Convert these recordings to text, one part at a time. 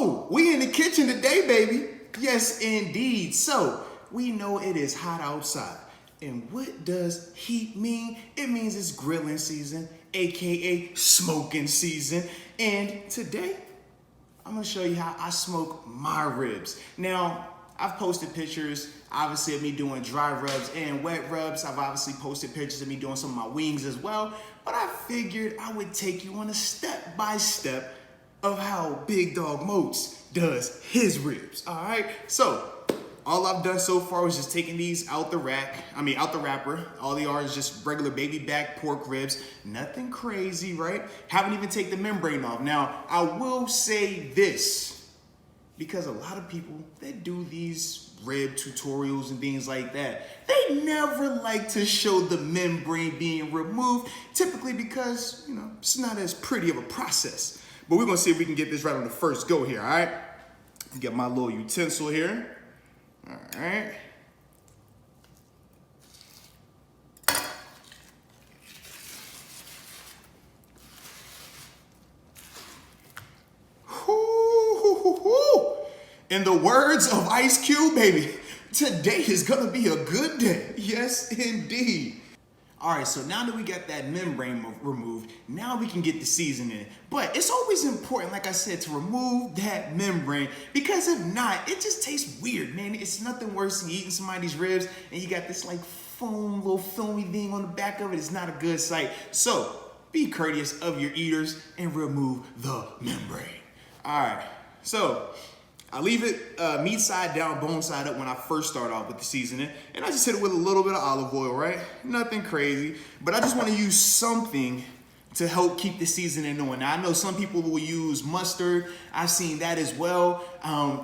Oh, we in the kitchen today, baby. Yes, indeed. So, we know it is hot outside. And what does heat mean? It means it's grilling season, aka smoking season. And today, I'm gonna show you how I smoke my ribs. Now, I've posted pictures, obviously, of me doing dry rubs and wet rubs. I've obviously posted pictures of me doing some of my wings as well. But I figured I would take you on a step-by-step of how Big Dog Moats does his ribs, all right? So, all I've done so far was just taking these out the wrapper. All they are is just regular baby back pork ribs. Nothing crazy, right? Haven't even taken the membrane off. Now, I will say this, because a lot of people that do these rib tutorials and things like that, they never like to show the membrane being removed, typically because, you know, it's not as pretty of a process. But we're gonna see if we can get this right on the first go here, all right? Get my little utensil here. All right. In the words of Ice Cube, baby, today is gonna be a good day. Yes, indeed. All right, so now that we got that membrane removed, now we can get the seasoning in. But it's always important, like I said, to remove that membrane, because if not, it just tastes weird, man. It's nothing worse than eating somebody's ribs and you got this like foam, little filmy thing on the back of it. It's not a good sight. So be courteous of your eaters and remove the membrane. All right, so I leave it meat side down, bone side up when I first start off with the seasoning. And I just hit it with a little bit of olive oil, right? Nothing crazy, but I just want to use something to help keep the seasoning on. Now, I know some people will use mustard. I've seen that as well.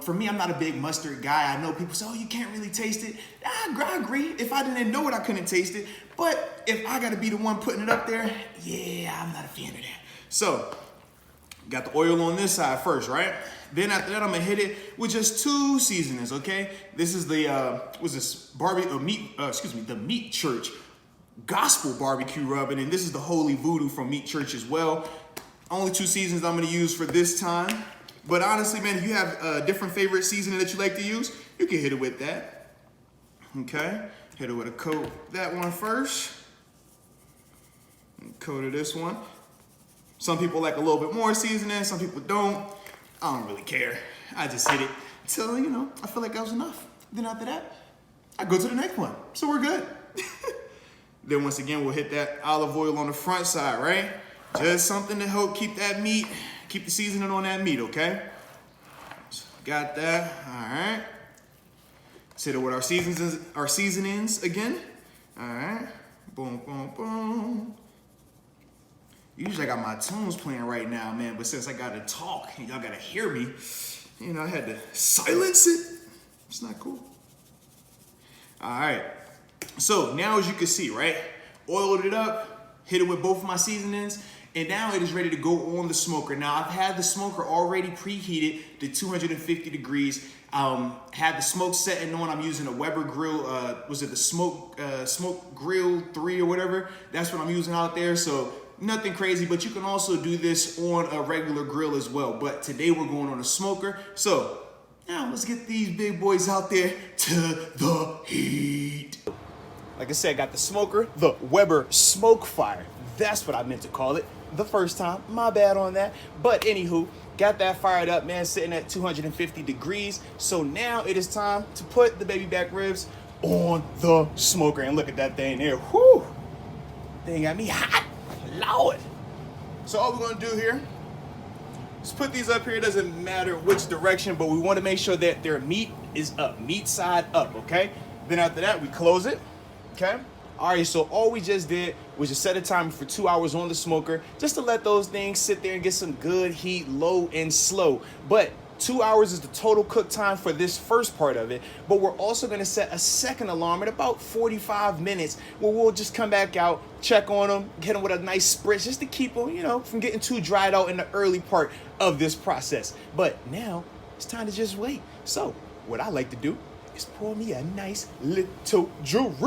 For me, I'm not a big mustard guy. I know people say, oh, you can't really taste it. I agree. If I didn't know it, I couldn't taste it. But if I got to be the one putting it up there, yeah, I'm not a fan of that. So, got the oil on this side first, right? Then after that, I'm gonna hit it with just two seasonings, okay? This is the, the Meat Church Gospel Barbecue Rub, and then this is the Holy Voodoo from Meat Church as well. Only two seasonings I'm gonna use for this time. But honestly, man, if you have a different favorite seasoning that you like to use, you can hit it with that, okay? Hit it with a coat that one first. And coat of this one. Some people like a little bit more seasoning, some people don't. I don't really care. I just hit it till, you know, I feel like that was enough. Then after that, I go to the next one. So we're good. Then once again, we'll hit that olive oil on the front side, right? Just something to help keep that meat, keep the seasoning on that meat, okay? So got that, all right. Let's hit it with our seasonings again. All right, boom, boom, boom. Usually I got my tunes playing right now, man, but since I gotta talk and y'all gotta hear me, you know, I had to silence it. It's not cool. All right, so now as you can see, right, oiled it up, hit it with both of my seasonings, and now it is ready to go on the smoker. Now I've had the smoker already preheated to 250 degrees. Had the smoke setting on. I'm using a Weber grill. Was it the Smoke Grill 3 or whatever? That's what I'm using out there. So nothing crazy, but you can also do this on a regular grill as well. But today we're going on a smoker. So now let's get these big boys out there to the heat. Like I said, I got the smoker, the Weber SmokeFire. That's what I meant to call it the first time. My bad on that. But anywho, got that fired up, man, sitting at 250 degrees. So now it is time to put the baby back ribs on the smoker. And look at that thing there. Whoo! Thing got me hot. Lord. So all we're gonna do here is put these up here. It doesn't matter which direction, but we want to make sure that their meat is up, meat side up, okay? Then after that, we close it, okay? All right, so all we just did was just set a timer for 2 hours on the smoker just to let those things sit there and get some good heat, low and slow. But 2 hours is the total cook time for this first part of it, but we're also gonna set a second alarm at about 45 minutes where we'll just come back out, check on them, hit them with a nice spritz just to keep them, you know, from getting too dried out in the early part of this process. But now it's time to just wait. So what I like to do is pour me a nice little drink.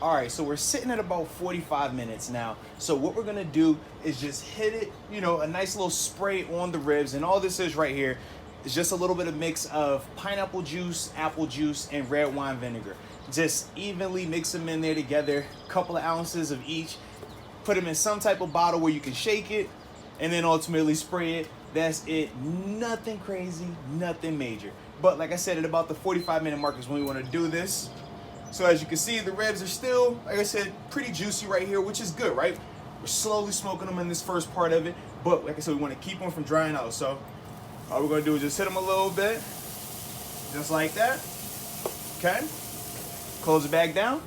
All right, so we're sitting at about 45 minutes now. So what we're gonna do is just hit it, you know, a nice little spray on the ribs. And all this is right here is just a little bit of mix of pineapple juice, apple juice, and red wine vinegar. Just evenly mix them in there together, a couple of ounces of each. Put them in some type of bottle where you can shake it, and then ultimately spray it. That's it. Nothing crazy, nothing major. But like I said, at about the 45-minute mark is when we want to do this. So as you can see, the ribs are still, like I said, pretty juicy right here, which is good, right? We're slowly smoking them in this first part of it, but like I said, we want to keep them from drying out. So all we're going to do is just hit them a little bit, just like that, okay? Close it back down,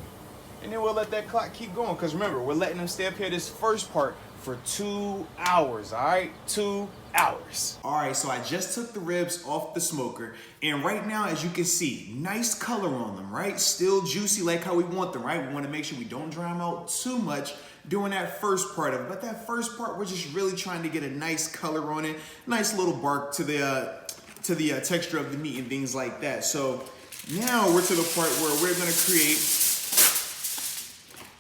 and then we'll let that clock keep going, because remember, we're letting them stay up here this first part for 2 hours, all right? 2 hours. All right, so I just took the ribs off the smoker, and right now, as you can see, nice color on them, right? Still juicy like how we want them, right? We want to make sure we don't dry them out too much doing that first part of it. But that first part, we're just really trying to get a nice color on it, nice little bark to the texture of the meat and things like that. So now we're to the part where we're gonna create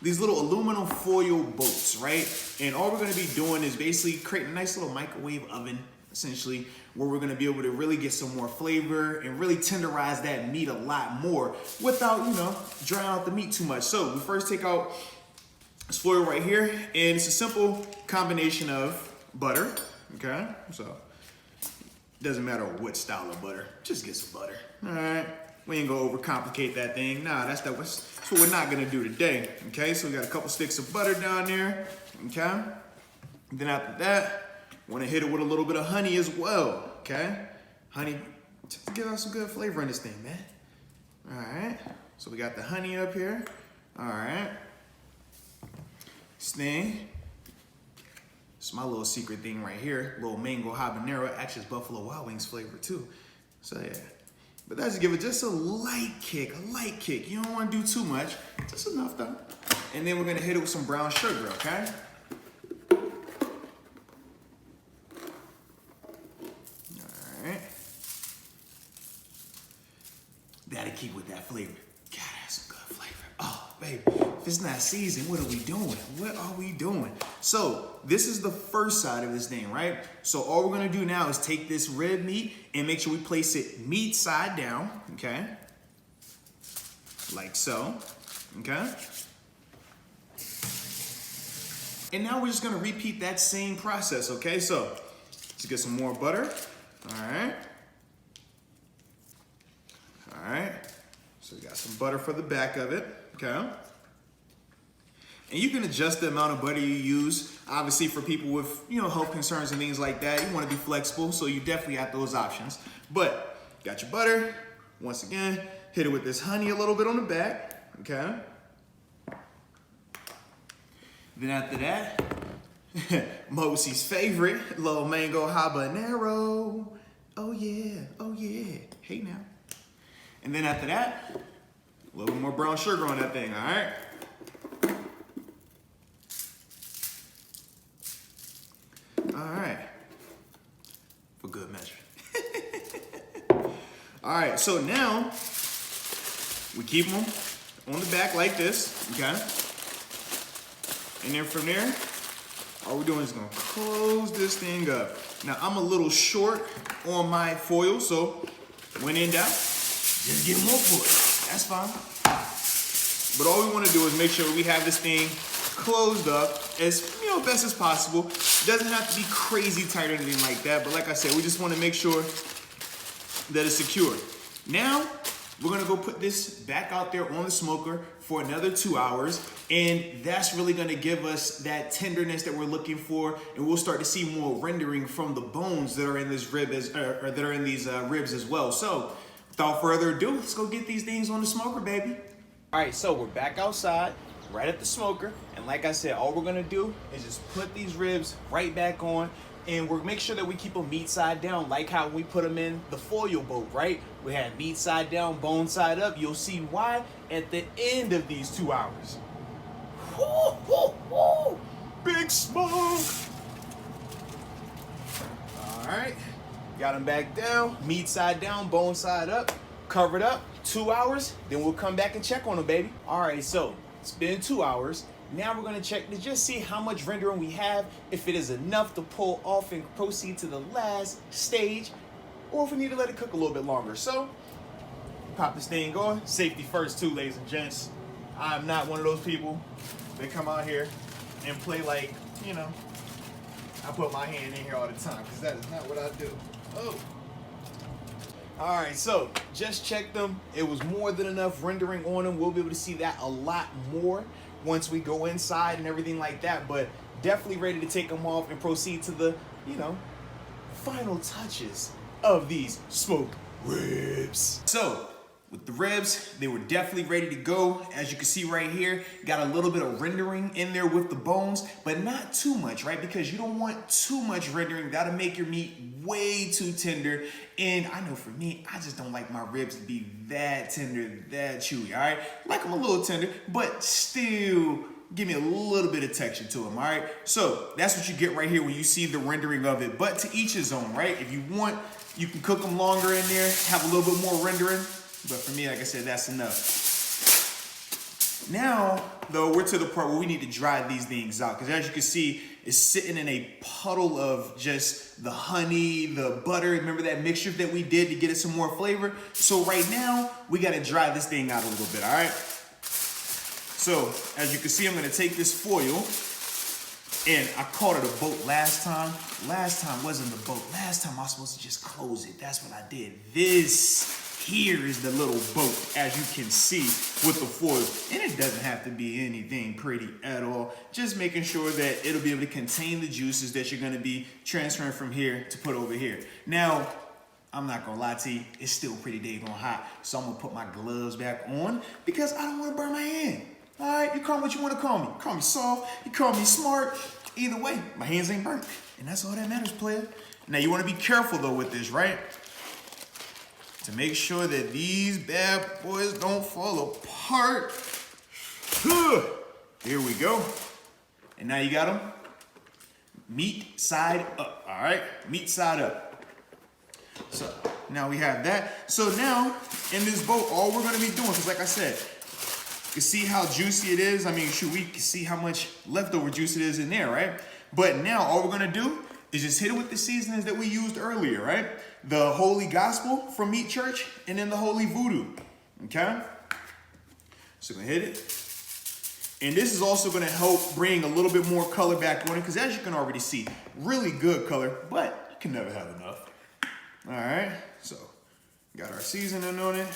these little aluminum foil boats, right? And all we're gonna be doing is basically creating a nice little microwave oven, essentially, where we're gonna be able to really get some more flavor and really tenderize that meat a lot more without, you know, drying out the meat too much. So we first take out this foil right here, and it's a simple combination of butter, okay? So it doesn't matter what style of butter, just get some butter, all right? We ain't gonna overcomplicate that thing. Nah, that's what we're not gonna do today, okay? So we got a couple sticks of butter down there, okay? And then after that, wanna hit it with a little bit of honey as well, okay? Honey, just to give us some good flavor in this thing, man. All right, so we got the honey up here, all right. This thing, it's my little secret thing right here, little mango habanero, actually it's Buffalo Wild Wings flavor too, so yeah. But that's give it just a light kick, You don't want to do too much, just enough though. And then we're gonna hit it with some brown sugar, okay? All right. Gotta keep with that flavor. Gotta have some good flavor. Oh, baby, if it's not seasoned, what are we doing? What are we doing? So this is the first side of this thing, right? So all we're gonna do now is take this rib meat and make sure we place it meat side down, okay? Like so, okay? And now we're just gonna repeat that same process, okay? So let's get some more butter, all right? All right, so we got some butter for the back of it, okay? And you can adjust the amount of butter you use. Obviously for people with, you know, health concerns and things like that, you wanna be flexible, so you definitely have those options. But got your butter, once again, hit it with this honey a little bit on the back, okay? Then after that, Moats' favorite, little mango habanero. Oh yeah, hey now. And then after that, a little more brown sugar on that thing, all right? All right, for good measure. All right, so now we keep them on the back like this, okay? And then from there, all we're doing is gonna close this thing up. Now I'm a little short on my foil, so when in doubt, just get more foil, that's fine. But all we wanna do is make sure we have this thing closed up as, you know, best as possible. It doesn't have to be crazy tight or anything like that, but like I said, we just wanna make sure that it's secure. Now, we're gonna go put this back out there on the smoker for another 2 hours, and that's really gonna give us that tenderness that we're looking for, and we'll start to see more rendering from the bones that are in this rib or that are in these ribs as well. So, without further ado, let's go get these things on the smoker, baby. All right, so we're back outside, right at the smoker, and like I said, all we're gonna do is just put these ribs right back on, and we'll make sure that we keep them meat side down, like how we put them in the foil boat, right? We had meat side down, bone side up. You'll see why at the end of these 2 hours. Woo, woo, woo. Big smoke. All right, got them back down, meat side down, bone side up, covered up, 2 hours, then we'll come back and check on them, baby. All right, so it's been 2 hours. Now we're gonna check to just see how much rendering we have, if it is enough to pull off and proceed to the last stage, or if we need to let it cook a little bit longer. So, pop this thing going. Safety first too, ladies and gents. I'm not one of those people that come out here and play like, you know, I put my hand in here all the time, because that is not what I do. Oh. All right, so just check them. It was more than enough rendering on them. We'll be able to see that a lot more once we go inside and everything like that, but definitely ready to take them off and proceed to the, you know, final touches of these smoked ribs. So, with the ribs, they were definitely ready to go. As you can see right here, got a little bit of rendering in there with the bones, but not too much, right? Because you don't want too much rendering. That'll make your meat way too tender. And I know for me, I just don't like my ribs to be that tender, that chewy, all right? Like them a little tender, but still give me a little bit of texture to them, all right? So that's what you get right here when you see the rendering of it. But to each his own, right? If you want, you can cook them longer in there, have a little bit more rendering. But for me, like I said, that's enough. Now, though, we're to the part where we need to dry these things out. Because as you can see, it's sitting in a puddle of just the honey, the butter. Remember that mixture that we did to get it some more flavor? So right now, we got to dry this thing out a little bit, all right? So, as you can see, I'm going to take this foil. And I called it a boat last time. Last time wasn't the boat. Last time I was supposed to just close it. That's what I did. This here is the little boat, as you can see with the foil. And it doesn't have to be anything pretty at all. Just making sure that it'll be able to contain the juices that you're gonna be transferring from here to put over here. Now, I'm not gonna lie to you, it's still pretty daggone hot. So I'm gonna put my gloves back on because I don't wanna burn my hand. All right, you call me what you wanna call me. You call me soft, you call me smart. Either way, my hands ain't burnt. And that's all that matters, player. Now you wanna be careful though with this, right? To make sure that these bad boys don't fall apart. Here we go. And now you got them meat side up, all right? Meat side up. So now we have that. So now in this boat, all we're gonna be doing, because like I said, you can see how juicy it is. I mean, shoot, we can see how much leftover juice it is in there, right? But now all we're gonna do is just hit it with the seasonings that we used earlier, right? The Holy Gospel from Meat Church, and then the Holy Voodoo, okay? So we're gonna hit it. And this is also gonna help bring a little bit more color back on it, because as you can already see, really good color, but you can never have enough. All right, so got our seasoning on it.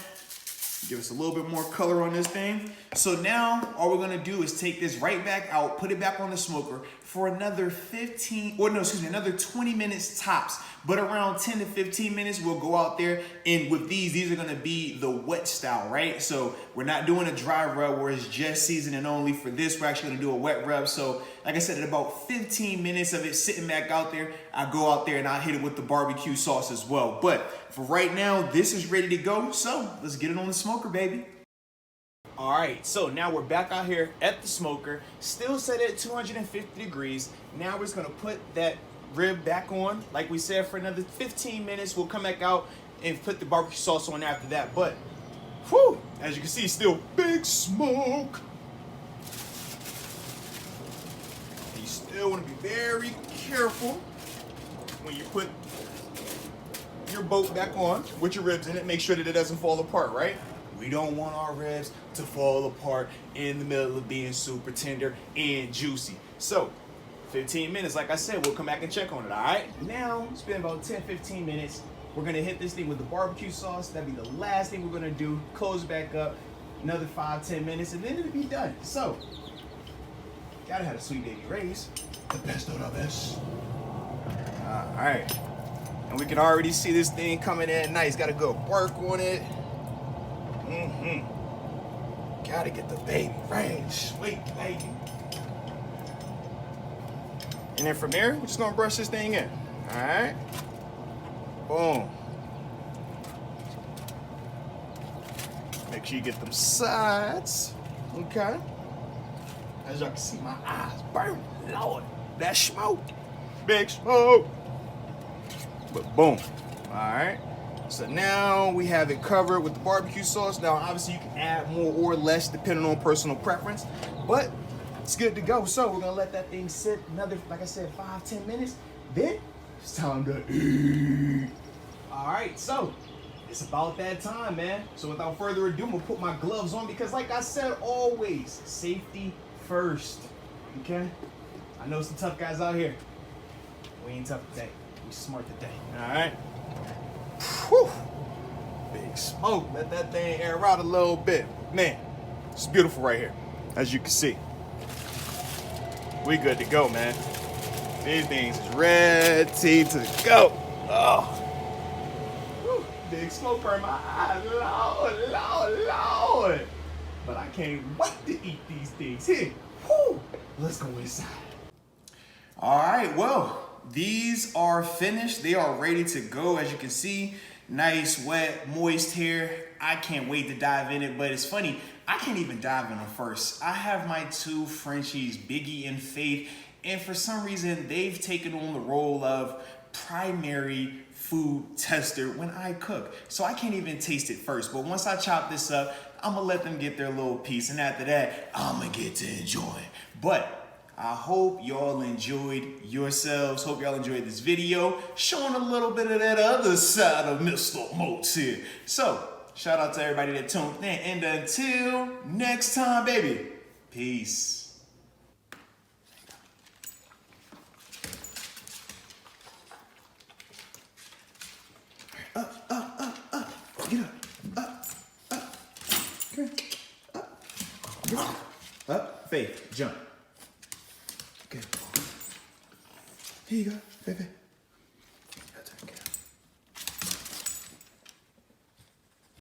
Give us a little bit more color on this thing. So now all we're gonna do is take this right back out, put it back on the smoker for another another 20 minutes tops. But around 10 to 15 minutes, we'll go out there, and with these are gonna be the wet style, right? So we're not doing a dry rub where it's just seasoning only. For this, we're actually gonna do a wet rub. So like I said, at about 15 minutes of it sitting back out there, I go out there and I hit it with the barbecue sauce as well. But for right now, this is ready to go. So let's get it on the smoker, baby. All right, so now we're back out here at the smoker, still set at 250 degrees. Now we're just gonna put that rib back on, like we said, for another 15 minutes. We'll come back out and put the barbecue sauce on after that. But, whew, as you can see, still big smoke. And you still wanna be very careful when you put your boat back on with your ribs in it. Make sure that it doesn't fall apart, right? We don't want our ribs to fall apart in the middle of being super tender and juicy. So, 15 minutes, like I said, we'll come back and check on it, all right? Now, it's been about 10, 15 minutes. We're gonna hit this thing with the barbecue sauce. That'll be the last thing we're gonna do. Close it back up, another 5, 10 minutes, and then it'll be done. So, gotta have a sweet baby Ray's. The best of the best. All right. And we can already see this thing coming in nice. Gotta go work on it. Gotta get the baby range. Sweet baby. And then from there, we're just gonna brush this thing in. Alright. Boom. Make sure you get them sides. Okay. As y'all can see, my eyes burn. Lord, that smoke. Big smoke. But boom. Alright. So now we have it covered with the barbecue sauce. Now, obviously, you can add more or less depending on personal preference, but it's good to go. So we're gonna let that thing sit another, like I said, 5, 10 minutes. Then it's time to eat. All right, so it's about that time, man. So without further ado, I'm gonna put my gloves on because like I said, always safety first, okay? I know some tough guys out here. We ain't tough today, we smart today, all right? Whew. Big smoke, let that thing air out a little bit. Man, it's beautiful right here, as you can see. We good to go, man. These things is ready to go. Oh, whew. Big smoke hurt my eyes, Lord. But I can't wait to eat these things. Here, whew. Let's go inside. All right, well, these are finished. They are ready to go. As you can see, nice, wet, moist here. I can't wait to dive in it, but it's funny, I can't even dive in them first. I have my two Frenchies, Biggie and Faith, and for some reason, they've taken on the role of primary food tester when I cook. So I can't even taste it first, but once I chop this up, I'm gonna let them get their little piece, and after that, I'm gonna get to enjoy. But I hope y'all enjoyed yourselves. Hope y'all enjoyed this video, showing a little bit of that other side of Mr. Moats here. So, shout out to everybody that tuned in, and until next time, baby, peace. Get up, come here, up, Faith, jump. Okay. Here you go, baby.